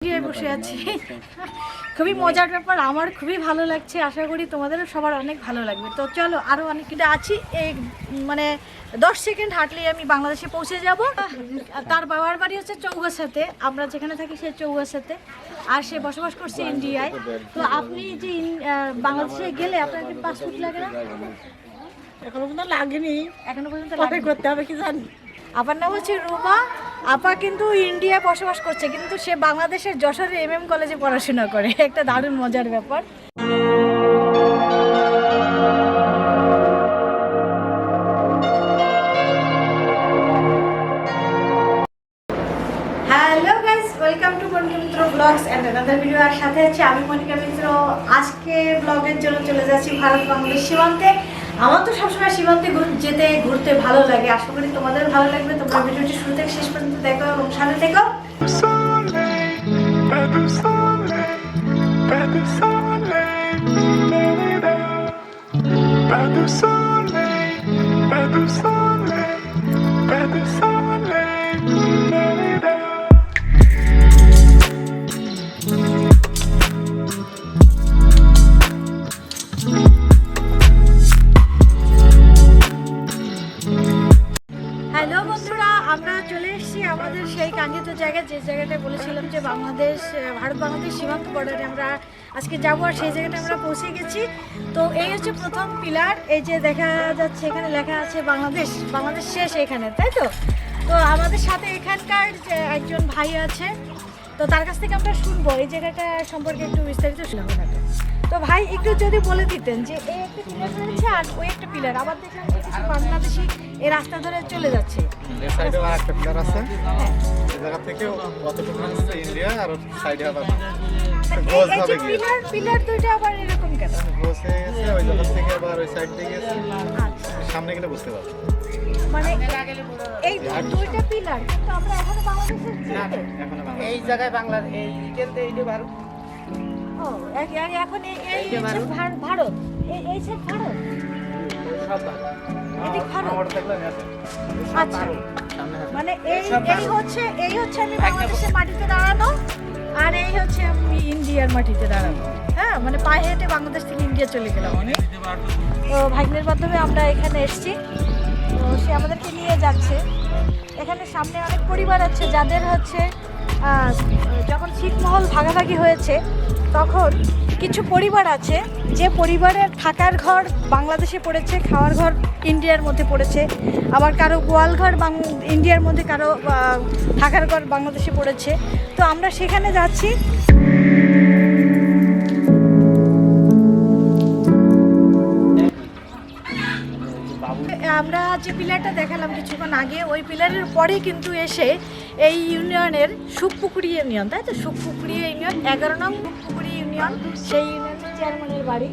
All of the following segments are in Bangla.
বসে আছি খুবই মজার ব্যাপার, আমার খুবই ভালো লাগছে, আশা করি তোমাদেরও সবার অনেক ভালো লাগবে। তো চলো, আরও অনেক কিছু আছি, এই মানে 10 সেকেন্ড হাঁটলেই আমি বাংলাদেশে পৌঁছে যাব। তার বাবার বাড়ি হচ্ছে চৌগাছাতে, আমরা যেখানে থাকি সেই চৌগাছাতে, আর সে বসবাস করছে ইন্ডিয়ায়। তো আপনি যে বাংলাদেশে গেলে আপনার কি পাসপোর্ট লাগে না? এখনো পর্যন্ত লাগেনি, এখনো পর্যন্ত করতে হবে কি জানি। আপার নাম হচ্ছে রুমা। আপা কিন্তু ইন্ডিয়ায় বসবাস করছে, কিন্তু সে বাংলাদেশের যশোরে MM কলেজে পড়াশোনা করে। একটা দারুণ মজার ব্যাপার। Hello guys, welcome to Monika Mitra blogs and another video. আর সাথে আছে আমি মনিকা মিত্র। আজকে ব্লগের জন্য চলে যাচ্ছি ভারত বাংলাদেশ সীমান্তে। আমার তো সবসময় সীমান্তে ঘুরতে ভালো লাগে, আশা করি তোমাদের ভালো লাগবে। তোমরা ভিডিওটি শুরু থেকে শেষ পর্যন্ত দেখো এবং সাথে থেকো। হ্যালো বন্ধুরা, আমরা চলে এসেছি আমাদের সেই কাঙ্ক্ষিত জায়গায়, যে জায়গাটায় বলেছিলাম যে ভারত বাংলাদেশ সীমান্ত বর্ডারে আমরা আজকে যাবো, আর সেই জায়গাটা আমরা পৌঁছে গেছি। তো এই হচ্ছে প্রথম পিলার, এই যে দেখা যাচ্ছে এখানে লেখা আছে বাংলাদেশ শেষ এখানে, তাই তো? তো আমাদের সাথে এখানকার যে একজন ভাই আছে, তো তার কাছ থেকে আমরা শুনবো এই জায়গাটা সম্পর্কে একটু বিস্তারিত শুনবো। তো ভাই একটু যদি বলে দিতেন যে এই একটা পিলার রয়েছে আর ওই একটা পিলার, আবার দেখলাম যে কিছু বাংলাদেশি এই রাস্তা ধরে চলে যাচ্ছে। এই সাইডে আরেকটা পিলার আছে, এই জায়গা থেকে অতটুকু হচ্ছে ইন্ডিয়া, আর সাইডে আবার গোস হবে কি পিলার দুইটা আবার এরকম কেন? গোস হয়ে গেছে, ওই জায়গা থেকে আবার ওই সাইড থেকে গেছে। আচ্ছা, সামনে গেলে বুঝতে পারবে। মানে এই দুইটা পিলার, কিন্তু আমরা এখনো বাংলাদেশের এই জায়গায় বাংলা এই রিটেলতে এইটা ভারত। ও এখন এই ভারত, এই সাইড ভারত, এদিক ভারত। আচ্ছা, মানে এই হচ্ছে আমি বাংলাদেশের মাটিতে দাঁড়ানো, আর এই হচ্ছে আমি ইন্ডিয়ার মাটিতে দাঁড়ানো। হ্যাঁ, মানে পায়ে হেঁটে বাংলাদেশ থেকে ইন্ডিয়া চলে গেলাম আমি। তো ভাগ্নের মাধ্যমে আমরা এখানে এসেছি, তো সে আমাদেরকে নিয়ে যাচ্ছে। এখানে সামনে অনেক পরিবার আছে যাদের হচ্ছে যখন ছিটমহল ভাগাভাগি হয়েছে, তখন কিছু পরিবার আছে যে পরিবারের থাকার ঘর বাংলাদেশে পড়েছে, খাওয়ার ঘর ইন্ডিয়ার মধ্যে পড়েছে, আবার কারো গোয়াল ঘর ইন্ডিয়ার মধ্যে, কারো থাকার ঘর বাংলাদেশে পড়েছে। তো আমরা সেখানে যাচ্ছি। আমরা যে পিলারটা দেখালাম কিছুক্ষণ আগে, ওই পিলারের পরে কিন্তু এসে এই ইউনিয়নের সুখপুকুরি ইউনিয়ন, তাই তো? সুখপুকুরি ইউনিয়ন 11 নং সুখপুকুরি ইউনিয়ন, সেই ইউনিয়নের চেয়ারম্যানের বাড়ি।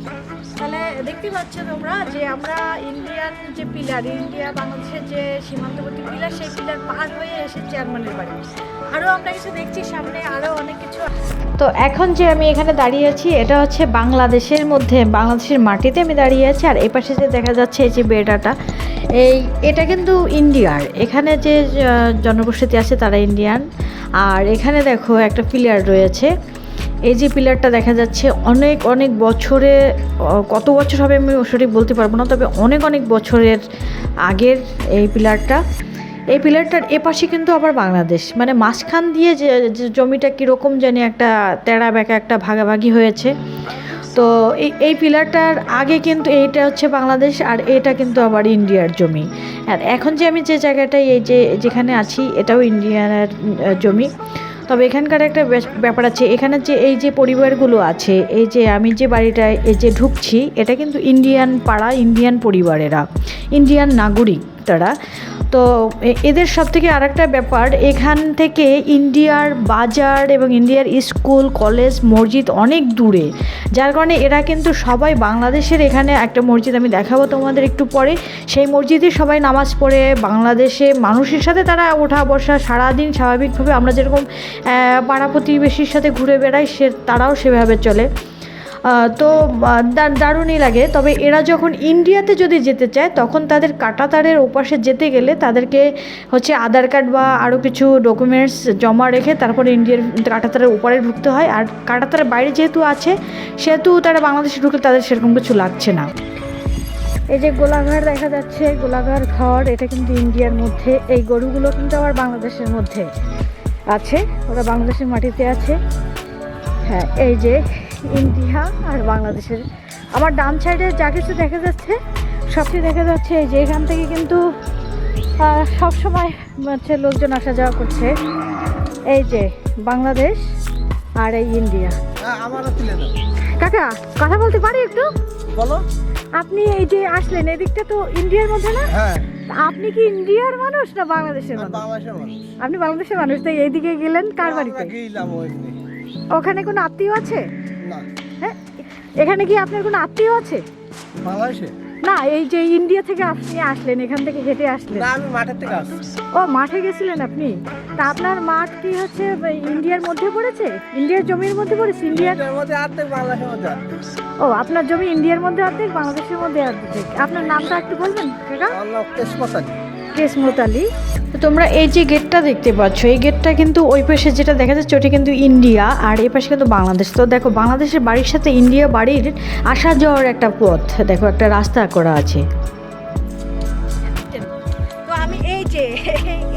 তাহলে দেখতে পাচ্ছ তোমরা যে আমরা ইন্ডিয়ান যে পিলার, ইন্ডিয়া বাংলাদেশের যে সীমান্তবর্তী পিলার, সেই পিলার পার হয়ে এসে চেয়ারম্যানের বাড়ি। আরও আমরা কিছু দেখছি সামনে, আরও অনেক কিছু। তো এখন যে আমি এখানে দাঁড়িয়ে আছি, এটা হচ্ছে বাংলাদেশের মধ্যে, বাংলাদেশের মাটিতে আমি দাঁড়িয়ে আছি। আর এই পাশে যে দেখা যাচ্ছে এই যে বেড়াটা, এটা কিন্তু ইন্ডিয়ার। এখানে যে জনবসতি আছে তারা ইন্ডিয়ান। আর এখানে দেখো একটা পিলার রয়েছে, এই যে পিলারটা দেখা যাচ্ছে অনেক অনেক বছরে, কত বছর হবে আমি সঠিক বলতে পারবো না, তবে অনেক অনেক বছরের আগের এই পিলারটা। এই পিলারটার এপাশে কিন্তু আবার বাংলাদেশ, মানে মাঝখান দিয়ে যে জমিটা কীরকম জানি একটা তেড়া বেঁকা একটা ভাগাভাগি হয়েছে। তো এই পিলারটার আগে কিন্তু এইটা হচ্ছে বাংলাদেশ, আর এটা কিন্তু আবার ইন্ডিয়ার জমি। আর এখন যে আমি যে জায়গাটায় যেখানে আছি, এটাও ইন্ডিয়ানের জমি। তবে এখানকার একটা ব্যাপার আছে, এখানে যে এই যে পরিবারগুলো আছে, এই যে আমি যে বাড়িটায় এই যে ঢুকছি, এটা কিন্তু ইন্ডিয়ান পাড়া, ইন্ডিয়ান পরিবারেরা, ইন্ডিয়ান নাগরিক তারা। তো এদের সব থেকে আর একটা ব্যাপার, এখান থেকে ইন্ডিয়ার বাজার এবং ইন্ডিয়ার স্কুল, কলেজ, মসজিদ অনেক দূরে, যার কারণে এরা কিন্তু সবাই বাংলাদেশের, এখানে একটা মসজিদ আমি দেখাবো তোমাদের একটু পরে, সেই মসজিদে সবাই নামাজ পড়ে। বাংলাদেশে মানুষের সাথে তারা ওঠা বসা সারাদিন স্বাভাবিকভাবে, আমরা যেরকম পাড়া প্রতিবেশীর সাথে ঘুরে বেড়াই, তারাও সেভাবে চলে। তো দারুণই লাগে। তবে এরা যখন ইন্ডিয়াতে যদি যেতে চায় তখন তাদের কাঁটাতারের ওপাশে যেতে গেলে তাদেরকে হচ্ছে আধার কার্ড বা আরও কিছু ডকুমেন্টস জমা রেখে তারপরে ইন্ডিয়ার কাঁটাতারের ওপারে ঢুকতে হয়। আর কাঁটাতারের বাইরে যেহেতু আছে সেহেতু তারা বাংলাদেশে ঢুকলে তাদের সেরকম কিছু লাগছে না। এই যে গোলাঘাট দেখা যাচ্ছে, গোলাঘাট ঘর, এটা কিন্তু ইন্ডিয়ার মধ্যে। এই গরুগুলো কিন্তু আবার বাংলাদেশের মধ্যে আছে, ওরা বাংলাদেশের মাটিতে আছে। হ্যাঁ, এই যে ইন্ডিয়া আর বাংলাদেশের। আমার ডান সাইডে যা কিছু দেখা যাচ্ছে সবটি দেখা যাচ্ছে এই যে এখান থেকে কিন্তু সবসময় হচ্ছে লোকজন আসা যাওয়া করছে। এই যে বাংলাদেশ আর এই ইন্ডিয়া। আমারও তুলে দাও। কাকা কথা বলতে পারি একটু? বলো। আপনি এই যে আসলেন এদিকটা তো ইন্ডিয়ার মধ্যে না? হ্যাঁ। আপনি কি ইন্ডিয়ার মানুষ না বাংলাদেশের মানুষ? বাংলাদেশের মানুষ। আপনি বাংলাদেশের মানুষ, তাই এইদিকে গেলেন কার বাড়িতে? গেলাম ওইখানে। ওখানে কোনো আত্মীয় আছে? না। হ্যাঁ, এখানে কি আপনার কোনো আত্মীয় আছে? বাংলাদেশে? না, এই যে ইন্ডিয়া থেকে আপনি আসলেন, এখান থেকে হেঁটে আসলেন? না, আমি মাঠের থেকে আসছি। ও, মাঠে গেছিলেন আপনি? তা আপনার মাঠ কি হচ্ছে ইন্ডিয়ার মধ্যে পড়েছে? ইন্ডিয়ার জমির মধ্যে পড়েছে? ইন্ডিয়ার মধ্যে অর্ধেক, বাংলাদেশের মধ্যে অর্ধেক। ও, আপনার জমি ইন্ডিয়ার মধ্যে অর্ধেক, বাংলাদেশের মধ্যে অর্ধেক। আপনার নামটা একটু বলবেন কাকা? কেসমত আলী। তো তোমরা এই যে গেটটা দেখতে পাচ্ছ, এই গেটটা কিন্তু ওই পাশে যেটা দেখা যাচ্ছে ওটা কিন্তু ইন্ডিয়া, আর এই পাশে কিন্তু বাংলাদেশ। তো দেখো বাংলাদেশের বাড়ির সাথে ইন্ডিয়া বাড়ির আসা যাওয়ার একটা পথ, দেখো একটা রাস্তা করা আছে। তো আমি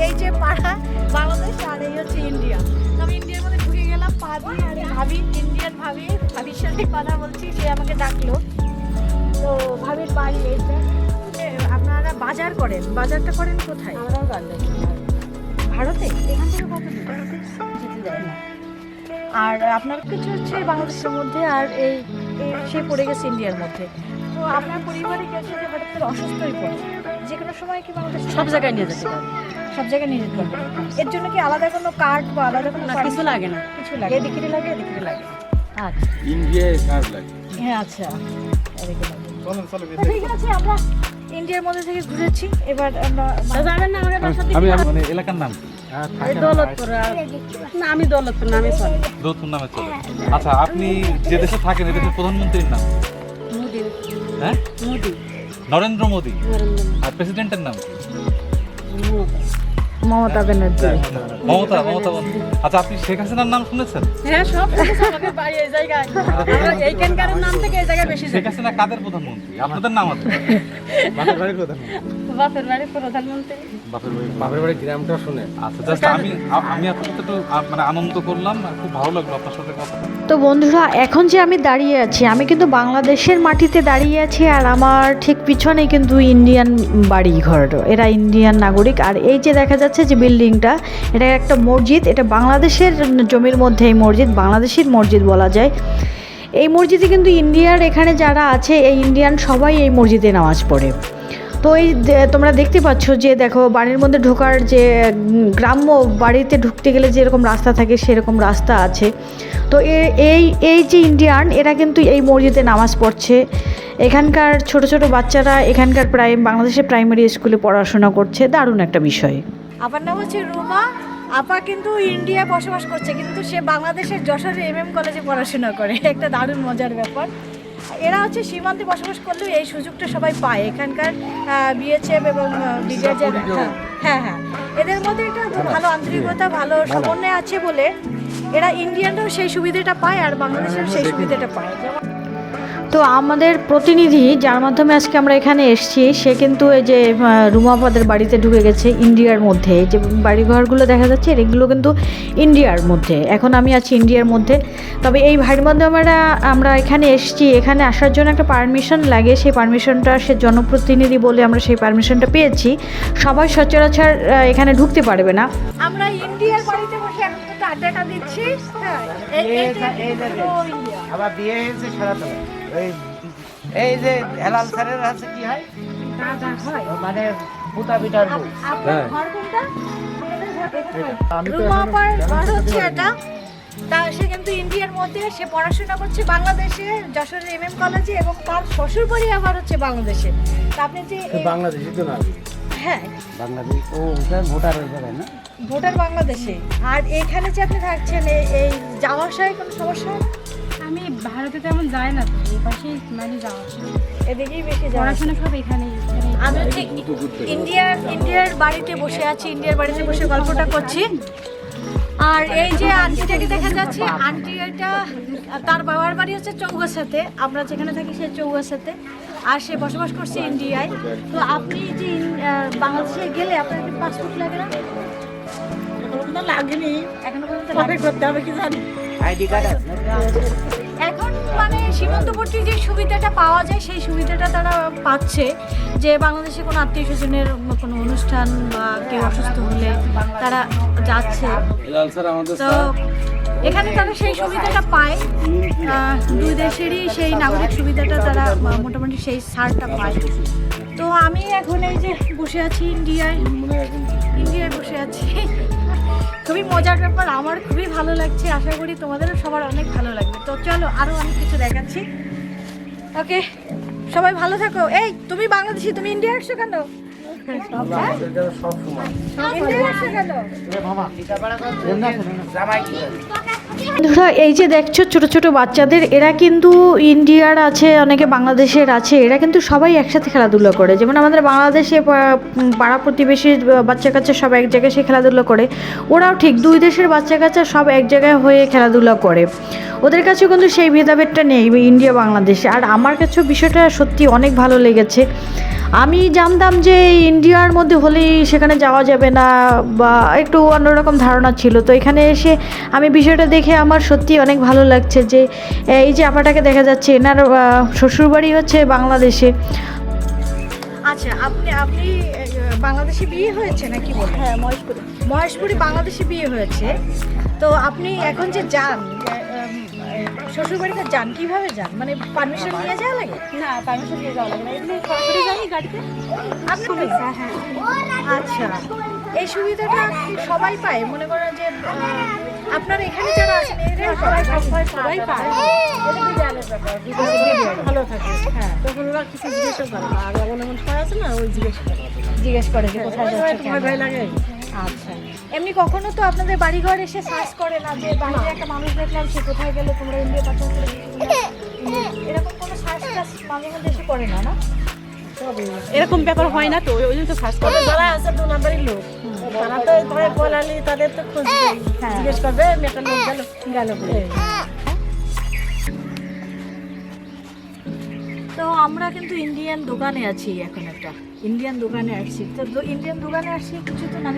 এই যে পাড়া বাংলাদেশ আর এই হচ্ছে ইন্ডিয়া। তো আমি ইন্ডিয়ার মধ্যে ঢুকে গেলাম, ভাবি আর ভাবি, ইন্ডিয়ান ভাবির সাথে কথা বলছি, সে আমাকে ডাকলো। তো ভাবির বাড়ি এইটা। আপনারা বাজার করেন, বাজারটা করেন কোথায়? ভারতে? এখান থেকে কত দূর? আর আপনার কিছু হচ্ছে বাংলাদেশের মধ্যে, আর এই সে পড়ে গেছে ইন্ডিয়ার মধ্যে। তো আপনার পরিবারে গেছে যে হঠাৎ করে অসুস্থই পড়ে, যে কোনো সময় কি বাংলাদেশ সব জায়গায় নিয়ে যেতে পারবে, সব জায়গায় নিয়ে যেতে পারবে? এর জন্য কি আলাদা কোনো কার্ড বা আলাদা কোনো কিছু লাগে না? কিছু লাগে? এদিকে লাগে, এদিকে লাগে। আচ্ছা, ইন্ডিয়ায় কাজ লাগে। হ্যাঁ, আচ্ছা, এদিকে লাগে। চলো চলো তো ঠিক আছে, আমরা ইন্ডিয়ার মধ্যে থেকে ঘুরেছি, এবার আমরা যাবেন না আমাদের বাসা থেকে? আমি মানে এলাকার নাম কি? দৌলতপুর। না, আমি দৌলতপুর নামে চলে। দৌলতপুর নামে চলে। আচ্ছা, আপনি যে দেশে থাকেন এই দেশের প্রধানমন্ত্রীর নাম? মোদি। হ্যাঁ, মোদি। নরেন্দ্র মোদি। নরেন্দ্র মোদি। আর প্রেসিডেন্টের নাম কি? মমতা ব্যানার্জি। মমতা বন্দ্যোপাধ্যায়। আচ্ছা, আপনি শেখ হাসিনার নাম শুনেছেন? হ্যাঁ, সব শুনেছি, আমাদের বাড়ি এই জায়গায়। আমরা এইখানকার নাম থেকে এই জায়গায় বেশি শেখ জানি। হাসিনা কাদের প্রধানমন্ত্রী? আপনাদের নাম আছে? বাপের বাড়ির প্রধানমন্ত্রী। বাপের বাড়ির প্রধানমন্ত্রী। বাপের বাড়ির গ্রামটা শুনে। আচ্ছা, জাস্ট আমি আপনার সাথে একটু মানে আনন্দ করলাম, আর খুব ভালো লাগলো আপনার সাথে কথা। তো বন্ধুরা, এখন যে আমি দাঁড়িয়ে আছি, আমি কিন্তু বাংলাদেশের মাটিতে দাঁড়িয়ে আছি, আর আমার ঠিক পিছনেই কিন্তু ইন্ডিয়ান বাড়ি ঘর, এরা ইন্ডিয়ান নাগরিক। আর এই যে দেখা যাচ্ছে যে বিল্ডিংটা, এটা একটা মসজিদ, এটা বাংলাদেশের জমির মধ্যে এই মসজিদ, বাংলাদেশের মসজিদ বলা যায়। এই মসজিদে কিন্তু ইন্ডিয়ার এখানে যারা আছে এই ইন্ডিয়ান সবাই এই মসজিদে নামাজ পড়ে। তো এই তোমরা দেখতে পাচ্ছ যে দেখো বাড়ির মধ্যে ঢোকার যে গ্রাম্য বাড়িতে ঢুকতে গেলে যেরকম রাস্তা থাকে সেরকম রাস্তা আছে। তো এই যে ইন্ডিয়ান, এরা কিন্তু এই মসজিদে নামাজ পড়ছে। এখানকার ছোট ছোট বাচ্চারা এখানকার বাংলাদেশের প্রাইমারি স্কুলে পড়াশোনা করছে, দারুণ একটা বিষয়। আমার নাম হচ্ছে রুমা। আপা কিন্তু ইন্ডিয়া বসবাস করছে, কিন্তু সে বাংলাদেশের যশোরে MM কলেজে পড়াশোনা করে, একটা দারুণ মজার ব্যাপার। এরা হচ্ছে সীমান্তে বসবাস করলেও এই সুযোগটা সবাই পায়, এখানকার BHF এবং BJJ। হ্যাঁ, এদের মধ্যে একটা ভালো আন্তরিকতা, ভালো সমন্বয় আছে বলে এরা ইন্ডিয়ানরাও সেই সুবিধাটা পায়, আর বাংলাদেশের সেই সুবিধাটা পায়। তো আমাদের প্রতিনিধি, যার মাধ্যমে আজকে আমরা এখানে এসেছি, সে কিন্তু এই যে রুমাপাদের বাড়িতে ঢুকে গেছে ইন্ডিয়ার মধ্যে। যে বাড়িঘরগুলো দেখা যাচ্ছে এগুলো কিন্তু ইন্ডিয়ার মধ্যে। এখন আমি আছি ইন্ডিয়ার মধ্যে। তবে এই ভাইয়ের মধ্যে আমরা এখানে এসেছি, এখানে আসার জন্য একটা পারমিশন লাগে। সেই পারমিশনটা সে জনপ্রতিনিধি বলে আমরা সেই পারমিশনটা পেয়েছি। সবাই সচরাচর এখানে ঢুকতে পারবে না। আমরা ইন্ডিয়ার বাড়িতে বসে এখন তো আড্ডাটা দিচ্ছি। আবার বিয়ে হয়েছে সারাতলা। এই যে হেলাল স্যারের আছে কি হয়? মানে পুতা পিটার বউ। আপনার ঘর কোনটা? রুমাপার ঘর হচ্ছে এটা। তা সে কিন্তু ইন্ডিয়ার মধ্যে, সে পড়াশোনা করছে বাংলাদেশে যশোরের MM কলেজে, এবং তার শ্বশুর বাড়ি আবার হচ্ছে বাংলাদেশে। তা আপনি যে বাংলাদেশি তো না? হ্যাঁ, বাংলাদেশ। ও ভোটার হয়ে যাবে না? ভোটার বাংলাদেশে। আর এখানে যে আপনি থাকছেন, এই যাওয়া আসায় কোনো সমস্যা হয় না? আমি ভারতে তেমন যায় না তো, এই পাশেই মানে যাওয়া আসে। এদিকেই বেশি যাওয়া আসা। পড়াশোনা সব এখানেই। আমি হচ্ছে ইন্ডিয়ার বাড়িতে বসে আছি, ইন্ডিয়ার বাড়িতে বসে গল্পটা করছি। আর এই যে আন্টিটাকে দেখা যাচ্ছে, আন্টি এটা তার বাবার বাড়ি হচ্ছে চৌগাছাতে, আমরা যেখানে থাকি সেই চৌগাছাতে, আর সে বসবাস করছে ইন্ডিয়ায়। তো আপনি যে বাংলাদেশে গেলে আপনার কি পাসপোর্ট লাগে না? লাগেনি, এখনো পর্যন্ত কবে করতে হবে কি জানি। আইডি কার্ড আছে? এখন মানে সীমান্তবর্তী যে সুবিধাটা পাওয়া যায় সেই সুবিধাটা তারা পাচ্ছে, যে বাংলাদেশে কোনো আত্মীয় স্বজনের কোনো অনুষ্ঠান বা কেউ অসুস্থ হলে তারা যাচ্ছে। তো এখানে তারা সেই সুবিধাটা পায়, দুই দেশেরই সেই নাগরিক সুবিধাটা তারা মোটামুটি সেই ছাড়টা পায়। তো আমি এখন এই যে বসে আছি ইন্ডিয়ায় বসে আছি। খুবই মজার ব্যাপার, আমার খুবই ভালো লাগছে, আশা করি তোমাদেরও সবার অনেক ভালো লাগবে। তো চলো আরও অনেক কিছু দেখাচ্ছি। ওকে, সবাই ভালো থাকো। এই তুমি বাংলাদেশি, তুমি ইন্ডিয়া আসছো কেন? ইন্ডিয়া আসছো কেন? বন্ধুরা, এই যে দেখছো ছোট ছোট বাচ্চাদের, এরা কিন্তু ইন্ডিয়ার আছে, অনেকে বাংলাদেশের আছে, এরা কিন্তু সবাই একসাথে খেলাধুলা করে। যেমন আমাদের বাংলাদেশে পাড়া প্রতিবেশী বাচ্চা কাচ্চা সব এক জায়গায় সে খেলাধুলা করে, ওরাও ঠিক দুই দেশের বাচ্চা কাচ্চা সব এক জায়গায় হয়ে খেলাধুলা করে। ওদের কাছেও কিন্তু সেই ভেদাভেদটা নেই ইন্ডিয়া বাংলাদেশে। আর আমার কাছেও বিষয়টা সত্যি অনেক ভালো লেগেছে। আমি জানতাম যে ইন্ডিয়ার মধ্যে হলেই সেখানে যাওয়া যাবে না, বা একটু অন্যরকম ধারণা ছিল। তো এখানে এসে আমি বিষয়টা দেখে আমার সত্যি অনেক ভালো লাগছে, যে এই যে আপাটাকে দেখা যাচ্ছে এনার শ্বশুরবাড়ি হচ্ছে বাংলাদেশে। আচ্ছা, আপনি বাংলাদেশে বিয়ে হয়েছে নাকি? হ্যাঁ, মহেশপুরে বাংলাদেশে বিয়ে হয়েছে। তো আপনি এখন যে যান শ্বশুরবাড়িতে, যান কিভাবে যান? মানে পারমিশন নিয়ে যাওয়া লাগে? না, পারমিশন নিয়ে যাওয়া লাগে না, এমনি সরাসরি যাই গাড়িতে। হ্যাঁ। আচ্ছা, এই সুবিধাটা কি সবাই পায়? মনে করেন যে আপনার এখানে যারা আছেন এরাও সবাই পায়। এটা কি জানেন ব্যাপার? ভালো থাকে। হ্যাঁ, তখন ওরা কিছু জিজ্ঞেসও করে না, আর এমন এমন সময় আছে না, ওই জিজ্ঞেস করে যে কোথায় যাচ্ছে, ভয় ভয় লাগে। আচ্ছা, এমনি কখনো তো আপনাদের বাড়িঘর এসে সার্চ করে না যে বাইরে একটা মানুষ দেখলাম, সে কোথায় গেলে, তোমরা ইন্ডিয়া পাঠান করে এরকম কোনো সার্চ টাচ মাঝে মধ্যে এসে করে না? না, এরকম ব্যাপার হয় না তো, ওই জন্য তো ফার্স্ট করবে যারা আছে 2 নাম্বারের লোক, তারা তো ধরে বলালি তাদের তো খোঁজ জিজ্ঞেস করবে মেয়েটার লোক গেল বলে। তো আমরা কিন্তু ইন্ডিয়ান দোকানে আছি, এখন একটা ইন্ডিয়ান দোকানে আসছি। তো ইন্ডিয়ান দোকানে আসছি কিছু তো না,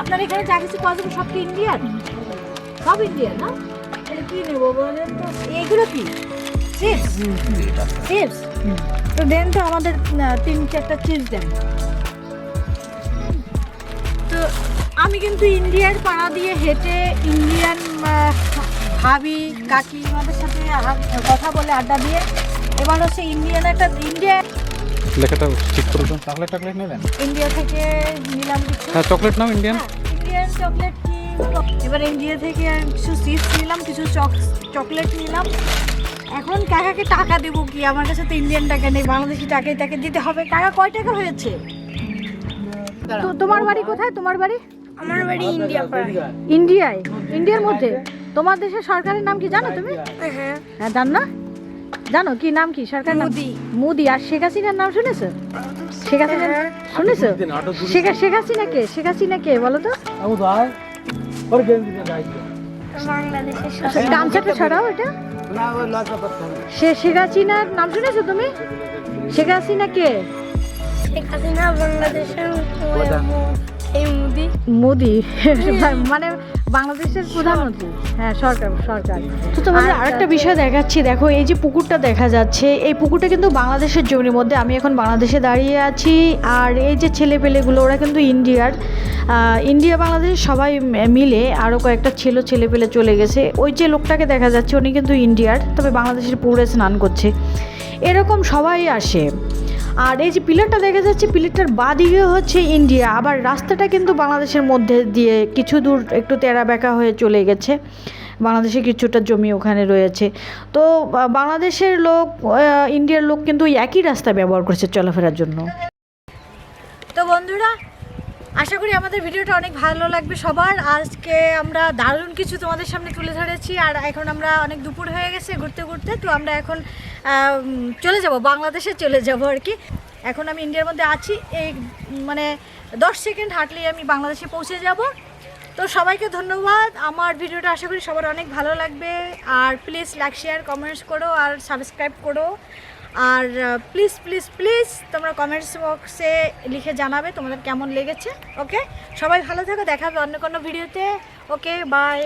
আপনার এখানে যা কিছু পাওয়া যাবে সব কি ইন্ডিয়ান? সব ইন্ডিয়ান না? তাহলে কি নেবো বলেন তো? এইগুলো কি চিপস? চিপস তো দেন তো, আমাদের 3-4টা চিপস দেন। তো আমি কিন্তু ইন্ডিয়ার পাড়া দিয়ে হেঁটে ইন্ডিয়ান ভাবি কাকিমাদের সাথে কথা বলে আড্ডা দিয়ে এবার হচ্ছে ইন্ডিয়ান একটা লেখাটা ঠিক করে দাও। চকলেট টকলেট নেবেন? ইন্ডিয়া থেকে নিলাম কিছু। হ্যাঁ, চকলেট নাও ইন্ডিয়ান। ইন্ডিয়ান চকলেট কি? এবার ইন্ডিয়া থেকে কিছু চিপস নিলাম, কিছু চকলেট নিলাম। এখন কাকাকে টাকা দেবো কি? আমার কাছে তো ইন্ডিয়ান টাকা নেই, বাংলাদেশি টাকাই তাকে দিতে হবে। কাকা কয় টাকা হয়েছে? তো তোমার বাড়ি কোথায়? তোমার বাড়ি? আমার বাড়ি ইন্ডিয়া পাড়ায়। ইন্ডিয়ার মধ্যে? তোমার দেশের সরকারের নাম কি জানো তুমি? হ্যাঁ। হ্যাঁ, জান না? জানো কি নাম? কি সরকারের নাম? মোদি। আর শেখ হাসিনার নাম শুনেছো? শেখ হাসিনা শুনেছো? শেখ হাসিনা কে বলো তো? বাংলাদেশের গামছাটা ছড়াও এটা। শেখ হাসিনার নাম শুনেছো তুমি? শেখ হাসিনা কে? শেখ হাসিনা বাংলাদেশের এই মোদি মানে বাংলাদেশের প্রধানমন্ত্রী। হ্যাঁ, সরকার। তো তোমাদের আরেকটা বিষয় দেখাচ্ছি, দেখো এই যে পুকুরটা দেখা যাচ্ছে, এই পুকুরটা কিন্তু বাংলাদেশের জমির মধ্যে। আমি এখন বাংলাদেশে দাঁড়িয়ে আছি, আর এই যে ছেলেপেলেগুলো ওরা কিন্তু ইন্ডিয়া বাংলাদেশের সবাই মিলে, আরও কয়েকটা ছেলেপেলে চলে গেছে। ওই যে লোকটাকে দেখা যাচ্ছে উনি কিন্তু ইন্ডিয়ার, তবে বাংলাদেশের পুকুরে স্নান করছে। এরকম সবাই আসে। আর এই যে পিলারটা দেখা যাচ্ছে, পিলারটার বাদিকে হচ্ছে ইন্ডিয়া, আবার রাস্তাটা কিন্তু বাংলাদেশের মধ্যে দিয়ে কিছু দূর একটু তেরা বেঁকা হয়ে চলে গেছে। বাংলাদেশে কিছুটা জমি ওখানে রয়েছে। তো বাংলাদেশের লোক ইন্ডিয়ার লোক কিন্তু একই রাস্তা ব্যবহার করছে চলাফেরার জন্য। তো বন্ধুরা, আশা করি আমাদের ভিডিওটা অনেক ভালো লাগবে সবার। আজকে আমরা দারুণ কিছু তোমাদের সামনে তুলে ধরেছি, আর এখন আমরা অনেক দুপুর হয়ে গেছে ঘুরতে ঘুরতে, তো আমরা এখন চলে যাব, বাংলাদেশে চলে যাব আর কি। এখন আমি ইন্ডিয়ার মধ্যে আছি, এই মানে 10 সেকেন্ড হাঁটলেই আমি বাংলাদেশে পৌঁছে যাব। তো সবাইকে ধন্যবাদ। আমার ভিডিওটা আশা করি সবার অনেক ভালো লাগবে, আর প্লিজ লাইক শেয়ার কমেন্টস করো আর সাবস্ক্রাইব করো, আর প্লিজ প্লিজ প্লিজ তোমরা কমেন্টস বক্সে লিখে জানাবে তোমাদের কেমন লেগেছে। ওকে, সবাই ভালো থাকো, দেখা হবে অন্য কোনো ভিডিওতে। ওকে, বাই।